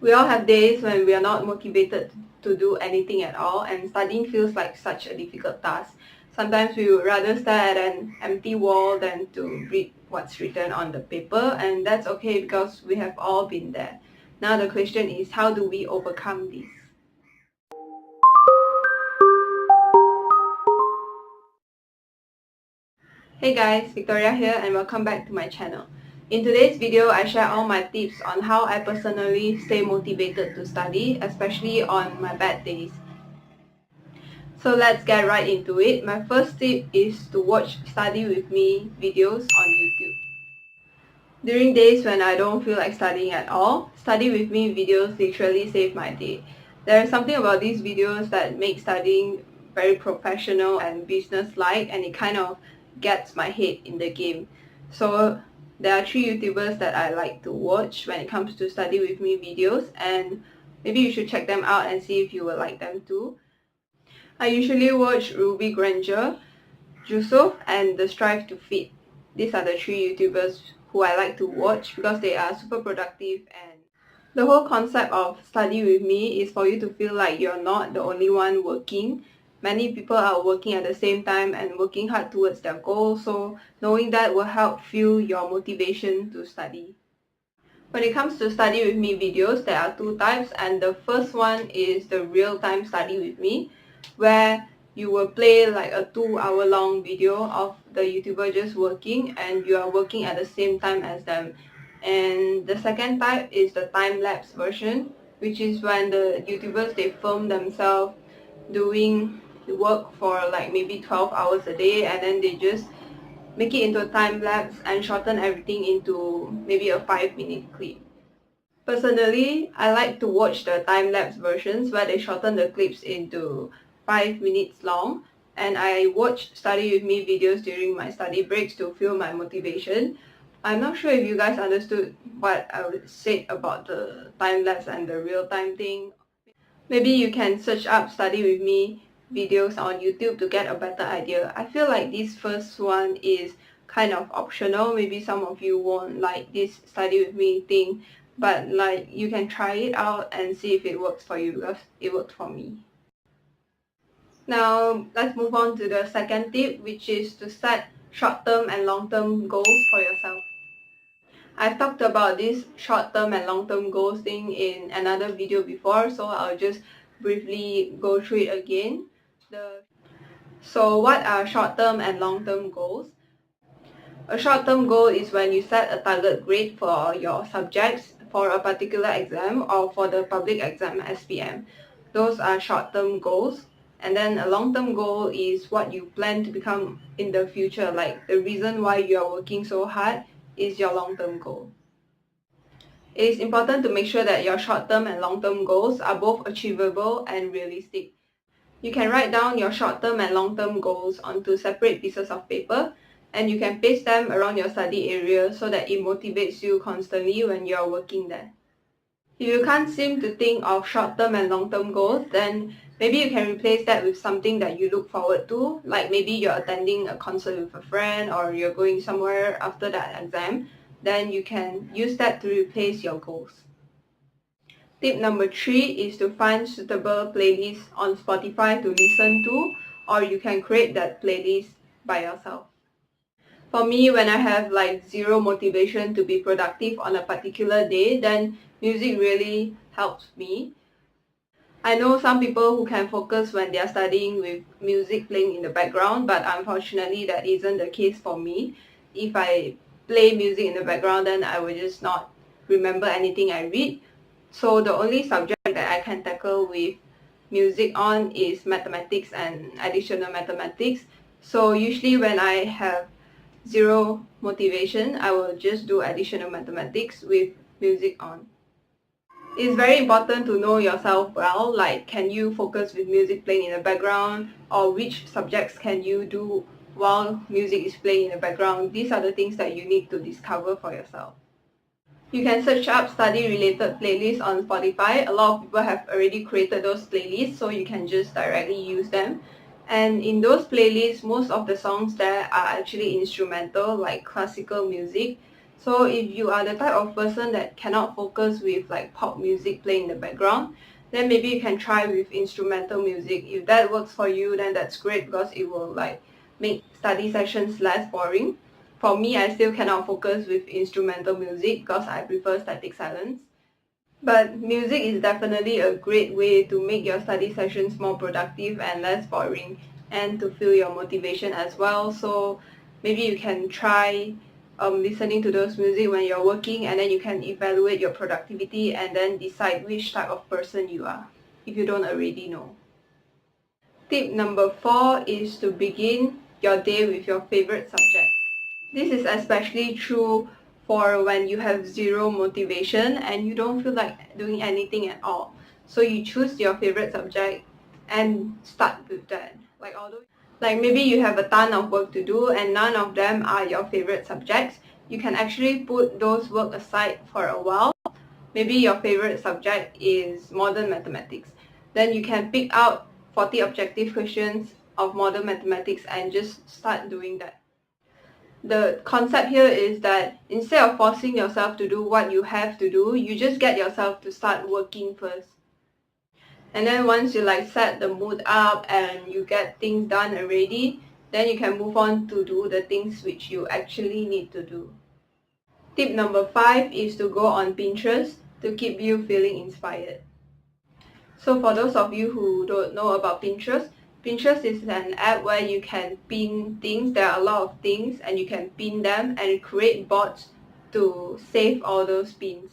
We all have days when we are not motivated to do anything at all, and studying feels like such a difficult task. Sometimes we would rather stare at an empty wall than to read what's written on the paper, and that's okay because we have all been there. Now the question is, how do we overcome this? Hey guys, Victoria here and welcome back to my channel. In today's video, I share all my tips on how I personally stay motivated to study, especially on my bad days. So let's get right into it. My first tip is to watch Study With Me videos on YouTube. During days when I don't feel like studying at all, Study With Me videos literally save my day. There is something about these videos that make studying very professional and business-like, and it kind of gets my head in the game. So there are 3 YouTubers that I like to watch when it comes to Study With Me videos, and maybe you should check them out and see if you will like them too. I usually watch Ruby Granger, Jusuf, and The Strive to Fit. These are the 3 YouTubers who I like to watch because they are super productive, and the whole concept of Study With Me is for you to feel like you're not the only one working. Many people are working at the same time and working hard towards their goals, so knowing that will help fuel your motivation to study. When it comes to Study With Me videos, there are 2 types, and the first one is the real-time Study With Me, where you will play like a 2-hour long video of the YouTuber just working and you are working at the same time as them. And the second type is the time-lapse version, which is when the YouTubers, they film themselves doing the work for like maybe 12 hours a day, and then they just make it into a time lapse and shorten everything into maybe a 5-minute clip. Personally, I like to watch the time-lapse versions where they shorten the clips into 5 minutes long, and I watch Study With Me videos during my study breaks to fuel my motivation. I'm not sure if you guys understood what I said about the time-lapse and the real-time thing. Maybe you can search up Study With Me videos on YouTube to get a better idea. I feel like this first one is kind of optional. Maybe some of you won't like this Study With Me thing, but like you can try it out and see if it works for you because it worked for me. Now let's move on to the second tip, which is to set short-term and long-term goals for yourself. I've talked about this short-term and long-term goals thing in another video before, so I'll just briefly go through it again. So what are short-term and long-term goals? A short-term goal is when you set a target grade for your subjects for a particular exam or for the public exam SPM. Those are short-term goals. And then a long-term goal is what you plan to become in the future, like the reason why you are working so hard is your long-term goal. It is important to make sure that your short-term and long-term goals are both achievable and realistic. You can write down your short-term and long-term goals onto separate pieces of paper, and you can paste them around your study area so that it motivates you constantly when you are working there. If you can't seem to think of short-term and long-term goals, then maybe you can replace that with something that you look forward to, like maybe you're attending a concert with a friend or you're going somewhere after that exam. Then you can use that to replace your goals. Tip number 3 is to find suitable playlists on Spotify to listen to, or you can create that playlist by yourself. For me, when I have like zero motivation to be productive on a particular day, then music really helps me. I know some people who can focus when they are studying with music playing in the background, but unfortunately that isn't the case for me. If I play music in the background, then I will just not remember anything I read. So the only subject that I can tackle with music on is mathematics and additional mathematics. So usually when I have zero motivation, I will just do additional mathematics with music on. It's very important to know yourself well, like can you focus with music playing in the background, or which subjects can you do while music is playing in the background. These are the things that you need to discover for yourself. You can search up study-related playlists on Spotify. A lot of people have already created those playlists, so you can just directly use them. And in those playlists, most of the songs there are actually instrumental, like classical music. So if you are the type of person that cannot focus with like pop music playing in the background, then maybe you can try with instrumental music. If that works for you, then that's great because it will like make study sessions less boring. For me, I still cannot focus with instrumental music because I prefer static silence. But music is definitely a great way to make your study sessions more productive and less boring, and to feel your motivation as well. So maybe you can try listening to those music when you're working, and then you can evaluate your productivity and then decide which type of person you are, if you don't already know. Tip number 4 is to begin your day with your favorite subject. This is especially true for when you have zero motivation and you don't feel like doing anything at all. So you choose your favorite subject and start with that. Like maybe you have a ton of work to do and none of them are your favorite subjects, you can actually put those work aside for a while. Maybe your favorite subject is modern mathematics. Then you can pick out 40 objective questions of modern mathematics and just start doing that. The concept here is that instead of forcing yourself to do what you have to do, you just get yourself to start working first. And then once you like set the mood up and you get things done already, then you can move on to do the things which you actually need to do. Tip number 5 is to go on Pinterest to keep you feeling inspired. So for those of you who don't know about Pinterest, Pinterest is an app where you can pin things. There are a lot of things and you can pin them and create bots to save all those pins.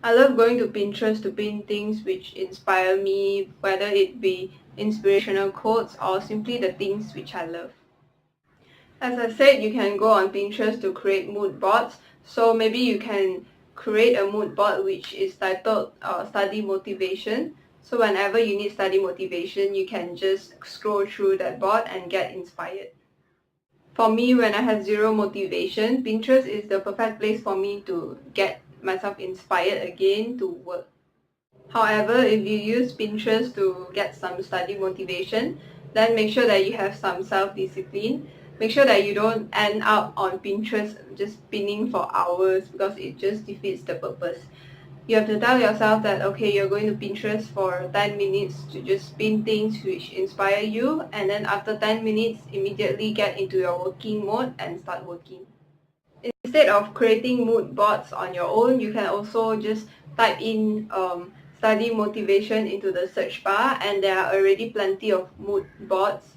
I love going to Pinterest to pin things which inspire me, whether it be inspirational quotes or simply the things which I love. As I said, you can go on Pinterest to create mood boards. So maybe you can create a mood board which is titled Study Motivation. So whenever you need study motivation, you can just scroll through that board and get inspired. For me, when I have zero motivation, Pinterest is the perfect place for me to get myself inspired again to work. However, if you use Pinterest to get some study motivation, then make sure that you have some self-discipline. Make sure that you don't end up on Pinterest just spinning for hours because it just defeats the purpose. You have to tell yourself that, okay, you're going to Pinterest for 10 minutes to just spin things which inspire you, and then after 10 minutes, immediately get into your working mode and start working. Instead of creating mood boards on your own, you can also just type in study motivation into the search bar, and there are already plenty of mood boards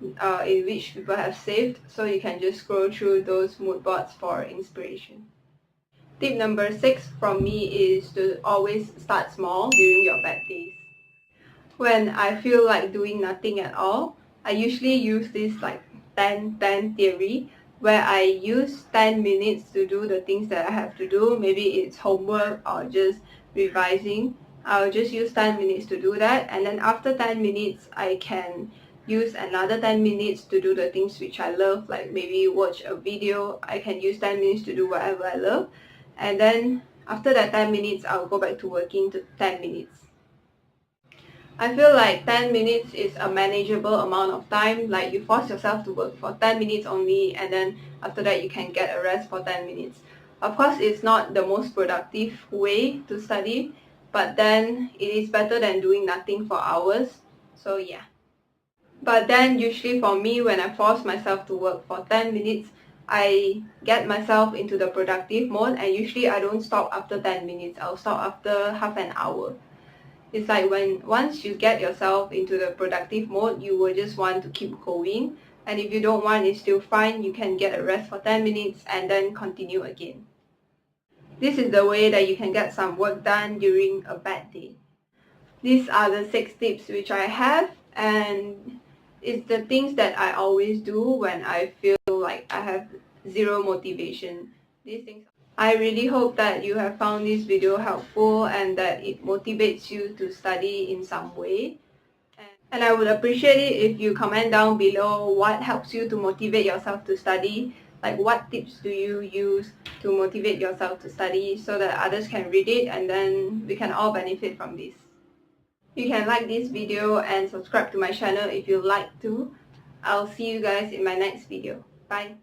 in which people have saved, so you can just scroll through those mood boards for inspiration. Tip number 6 from me is to always start small during your bad days. When I feel like doing nothing at all, I usually use this like 10-10 theory, where I use 10 minutes to do the things that I have to do. Maybe it's homework or just revising. I'll just use 10 minutes to do that, and then after 10 minutes I can use another 10 minutes to do the things which I love, like maybe watch a video. I can use 10 minutes to do whatever I love, and then after that 10 minutes I'll go back to working to 10 minutes. I feel like 10 minutes is a manageable amount of time. Like you force yourself to work for 10 minutes only, and then after that you can get a rest for 10 minutes. Of course, it's not the most productive way to study, but then it is better than doing nothing for hours. So yeah. But then usually for me, when I force myself to work for 10 minutes, I get myself into the productive mode, and usually I don't stop after 10 minutes. I'll stop after half an hour. It's like once you get yourself into the productive mode, you will just want to keep going. And if you don't want, it's still fine. You can get a rest for 10 minutes and then continue again. This is the way that you can get some work done during a bad day. These are the 6 tips which I have, and it's the things that I always do when I feel like I have zero motivation. These things. I really hope that you have found this video helpful and that it motivates you to study in some way. And I would appreciate it if you comment down below what helps you to motivate yourself to study. Like what tips do you use to motivate yourself to study so that others can read it and then we can all benefit from this. You can like this video and subscribe to my channel if you like to. I'll see you guys in my next video. Bye.